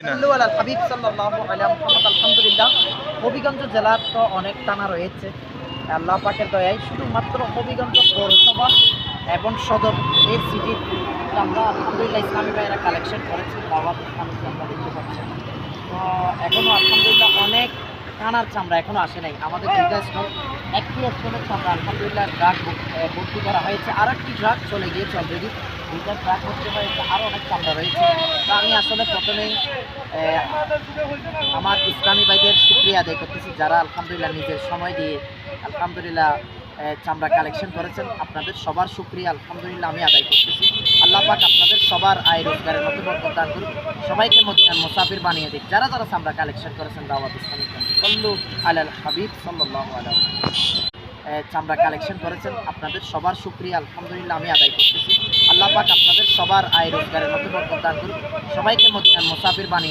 সাল্লু আলাল হাবিব সাল্লাল্লাহু আলা মুহাম্মদ। আলহামদুলিল্লাহ, হবিগঞ্জ জেলার তো অনেক টানা রয়েছে আল্লাহ পাকের দয়ায়। শুধুমাত্র হবিগঞ্জ পৌরসভা এবং সদর এই সিটির আমরা আলহামদুলিল্লাহ ইসলামী ভাইয়েরা কালেকশন করেছি। দাওয়াত ইসলামী আমরা দেখতে পাচ্ছি। তো এখনও আলহামদুলিল্লাহ অনেক টানার চামড়া এখনও আসে নাই। আমাদের দুইটা স্টল, একটি স্টলের চামড়া আলহামদুলিল্লাহ ট্রাক ভর্তি করা হয়েছে, আর একটি ট্রাক চলে গিয়েছে অলরেডি। দুইটা ট্রাক ভর্তি হয়েছে, আরও অনেক চামড়া রয়েছে। তো আমি আসলে প্রথমেই আমার ইসলামী ভাইদের শুকরিয়া আদায় করতেছি, যারা আলহামদুলিল্লাহ নিজের সময় দিয়ে আলহামদুলিল্লাহ চামড়া কালেকশন করেছেন। আপনাদের সবার শুকরিয়া আলহামদুলিল্লাহ আমি আদায় করতেছি। আল্লাহ পাক আপনাদের সবার আয় রোজগারের মধ্যে বরকত দান করুন, সবাইকে মদিনার মুসাফির বানিয়ে দিক। যারা যারা চামড়া কালেকশন করেছেন দাওয়াত ইসলামী সাল্লু আলাল হাবিব সাল্লাল্লাহু আলাইহি চামড়া কালেকশন করেছেন। আপনাদের সবার শুকরিয়া আলহামদুলিল্লাহ আমি আদায় করতেছি। আল্লাহ পাক আপনাদের সবার আয় রোজগারের মধ্যে বরকত দান করুন, সবাইকে মদিনার মুসাফির বানিয়ে